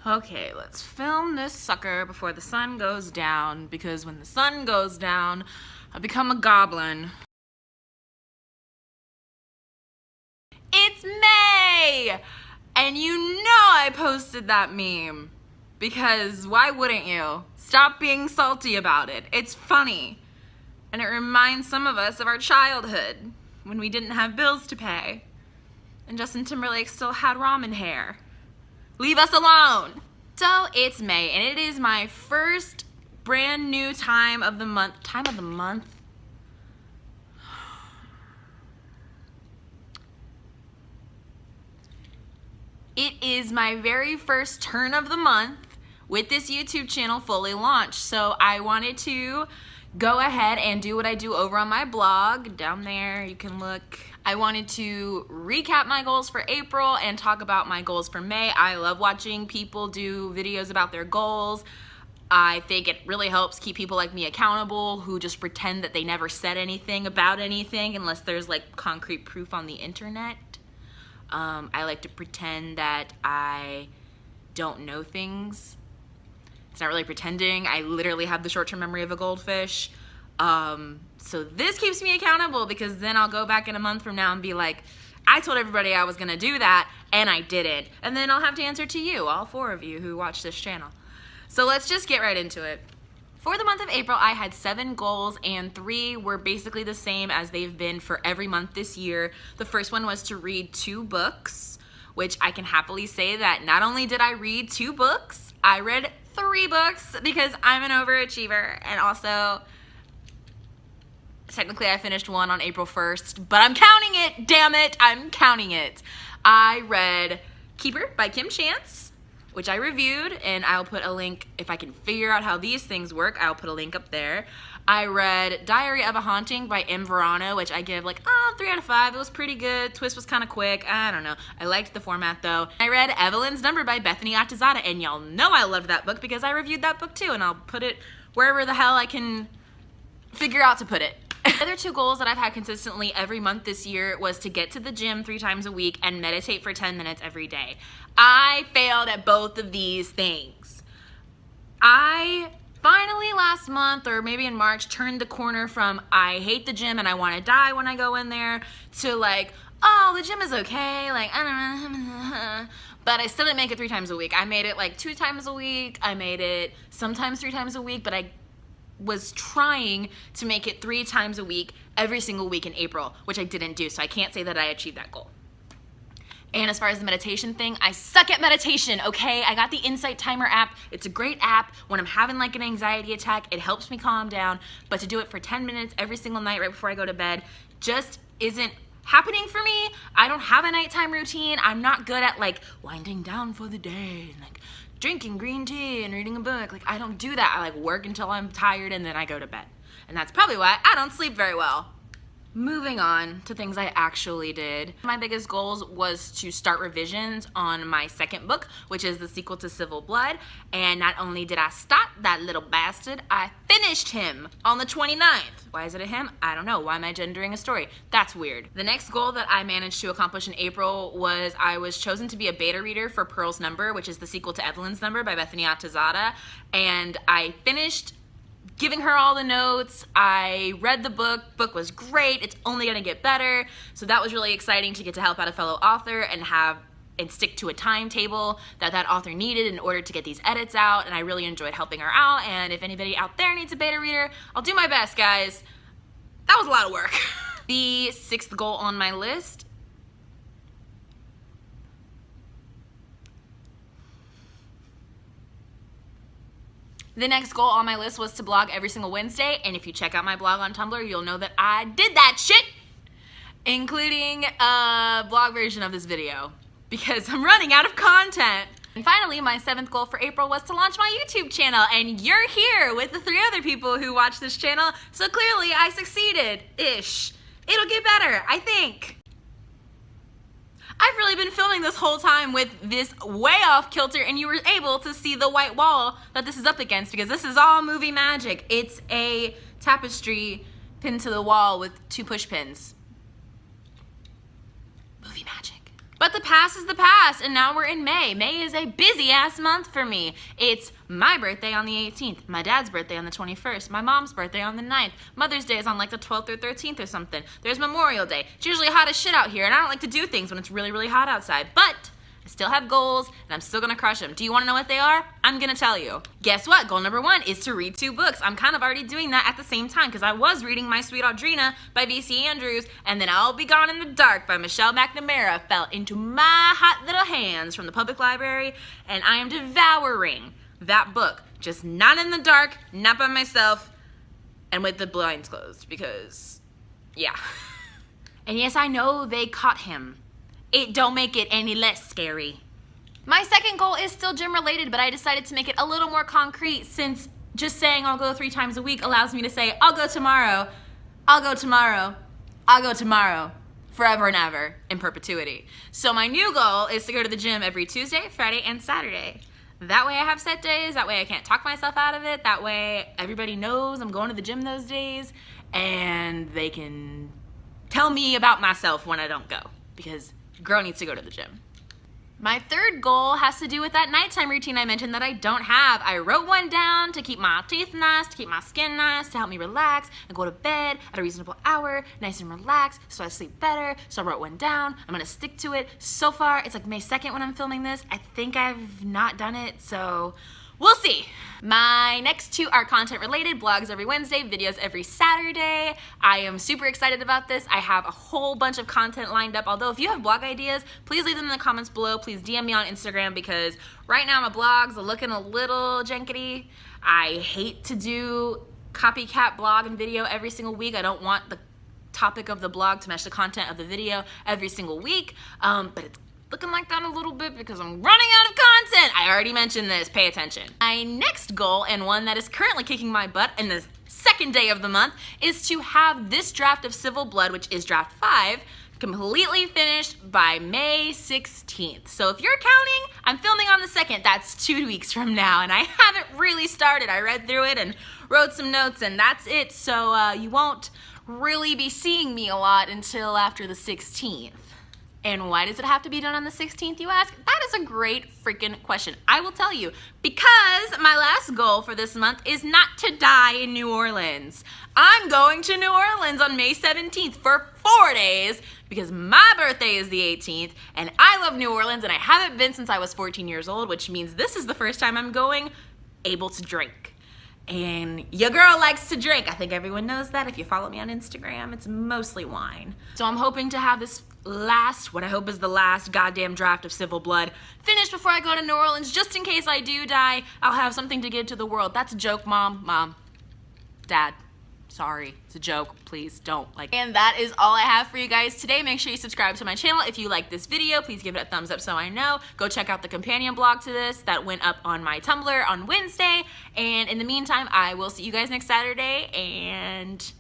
Okay, let's film this sucker before the sun goes down, because when the sun goes down, I become a goblin. It's May! And you know I posted that meme. Because why wouldn't you? Stop being salty about it. It's funny. And it reminds some of us of our childhood, when we didn't have bills to pay. And Justin Timberlake still had ramen hair. Leave us alone! So it's May, and it is my first brand new time of the month. It is my very first turn of the month with this YouTube channel fully launched. So I wanted to go ahead and do what I do over on my blog. Down there, you can look. I wanted to recap my goals for April and talk about my goals for May. I love watching people do videos about their goals. I think it really helps keep people like me accountable who just pretend that they never said anything about anything unless there's like concrete proof on the internet. I like to pretend that I don't know things. It's not really pretending. I literally have the short-term memory of a goldfish. So this keeps me accountable, because then I'll go back in a month from now and be like, I told everybody I was gonna do that and I didn't. And then I'll have to answer to you, all 4 of you who watch this channel. So let's just get right into it. For the month of April, I had 7 goals, and 3 were basically the same as they've been for every month this year. The first one was to read 2 books, which I can happily say that not only did I read 2 books, I read 3 books, because I'm an overachiever, and also technically I finished 1 on April 1st, but I'm counting it, damn it, I'm counting it. I read Keeper by Kim Chance, which I reviewed, and I'll put a link, if I can figure out how these things work, I'll put a link up there. I read Diary of a Haunting by M. Verano, which I give like, 3 out of 5. It was pretty good. Twist was kind of quick. I don't know. I liked the format though. I read Evelyn's Number by Bethany Atazadeh, and y'all know I loved that book because I reviewed that book too, and I'll put it wherever the hell I can figure out to put it. The other 2 goals that I've had consistently every month this year was to get to the gym 3 times a week and meditate for 10 minutes every day. I failed at both of these things. I finally last month, or maybe in March, turned the corner from I hate the gym and I want to die when I go in there to like, oh, the gym is okay, like, I don't know, but I still didn't make it 3 times a week. I made it like 2 times a week. I made it sometimes 3 times a week, but I was trying to make it 3 times a week every single week in April, which I didn't do, so I can't say that I achieved that goal. And as far as the meditation thing, I suck at meditation, okay? I got the Insight Timer app. It's a great app. When I'm having like an anxiety attack, it helps me calm down, but to do it for 10 minutes every single night right before I go to bed just isn't happening for me. I don't have a nighttime routine. I'm not good at like winding down for the day and like drinking green tea and reading a book. Like, I don't do that. I like work until I'm tired and then I go to bed. And that's probably why I don't sleep very well. Moving on to things I actually did. My biggest goals was to start revisions on my 2nd book, which is the sequel to Civil Blood. And not only did I start that little bastard, I finished him on the 29th. Why is it a him? I don't know. Why am I gendering a story? That's weird. The next goal that I managed to accomplish in April was I was chosen to be a beta reader for Pearl's Number, which is the sequel to Evelyn's Number by Bethany Atazadeh. And I finished giving her all the notes. I read the book was great. It's only gonna get better. So that was really exciting to get to help out a fellow author and stick to a timetable that author needed in order to get these edits out, and I really enjoyed helping her out. And if anybody out there needs a beta reader, I'll do my best, guys. That was a lot of work. The 6th goal on my list The next goal on my list was to blog every single Wednesday, and if you check out my blog on Tumblr, you'll know that I did that shit, including a blog version of this video, because I'm running out of content. And finally, my 7th goal for April was to launch my YouTube channel, and you're here with the 3 other people who watch this channel, so clearly I succeeded-ish. It'll get better, I think. I've really been filming this whole time with this way off kilter, and you were able to see the white wall that this is up against, because this is all movie magic. It's a tapestry pinned to the wall with 2 push pins. Movie magic. But the past is the past, and now we're in May. May is a busy-ass month for me. It's my birthday on the 18th, my dad's birthday on the 21st, my mom's birthday on the 9th, Mother's Day is on like the 12th or 13th or something. There's Memorial Day. It's usually hot as shit out here, and I don't like to do things when it's really, really hot outside. But I still have goals, and I'm still gonna crush them. Do you wanna know what they are? I'm gonna tell you. Guess what? Goal number 1 is to read 2 books. I'm kind of already doing that at the same time because I was reading My Sweet Audrina by V.C. Andrews, and then I'll Be Gone in the Dark by Michelle McNamara fell into my hot little hands from the public library, and I am devouring that book. Just not in the dark, not by myself, and with the blinds closed because, yeah. And yes, I know they caught him. It don't make it any less scary. My second goal is still gym related, but I decided to make it a little more concrete since just saying I'll go 3 times a week allows me to say I'll go tomorrow, I'll go tomorrow, I'll go tomorrow, forever and ever, in perpetuity. So my new goal is to go to the gym every Tuesday, Friday, and Saturday. That way I have set days, that way I can't talk myself out of it, that way everybody knows I'm going to the gym those days, and they can tell me about myself when I don't go, because girl needs to go to the gym. My third goal has to do with that nighttime routine I mentioned that I don't have. I wrote one down to keep my teeth nice, to keep my skin nice, to help me relax and go to bed at a reasonable hour, nice and relaxed, so I sleep better. So I wrote one down. I'm gonna stick to it. So far, it's like May 2nd when I'm filming this. I think I've not done it, so we'll see. My next 2 are content related, vlogs every Wednesday, videos every Saturday. I am super excited about this. I have a whole bunch of content lined up, although if you have blog ideas, please leave them in the comments below. Please DM me on Instagram because right now my blogs are looking a little jankety. I hate to do copycat blog and video every single week. I don't want the topic of the blog to match the content of the video every single week, but it's looking like that a little bit because I'm running out of content. I already mentioned this, pay attention. My next goal, and one that is currently kicking my butt in the 2nd day of the month, is to have this draft of Civil Blood, which is draft 5, completely finished by May 16th. So if you're counting, I'm filming on the 2nd. That's 2 weeks from now, and I haven't really started. I read through it and wrote some notes, and that's it. So you won't really be seeing me a lot until after the 16th. And why does it have to be done on the 16th, you ask? That is a great freaking question. I will tell you, because my last goal for this month is not to die in New Orleans. I'm going to New Orleans on May 17th for 4 days because my birthday is the 18th, and I love New Orleans, and I haven't been since I was 14 years old, which means this is the first time I'm going able to drink. And your girl likes to drink. I think everyone knows that. If you follow me on Instagram, it's mostly wine. So I'm hoping to have this what I hope is the last goddamn draft of Civil Blood finished before I go to New Orleans, just in case I do die. I'll have something to give to the world. That's a joke, Mom. Dad. Sorry, it's a joke. Please don't like. And that is all I have for you guys today. Make sure you subscribe to my channel. If you like this video, please give it a thumbs up so I know. Go check out the companion blog to this that went up on my Tumblr on Wednesday. And in the meantime, I will see you guys next Saturday, and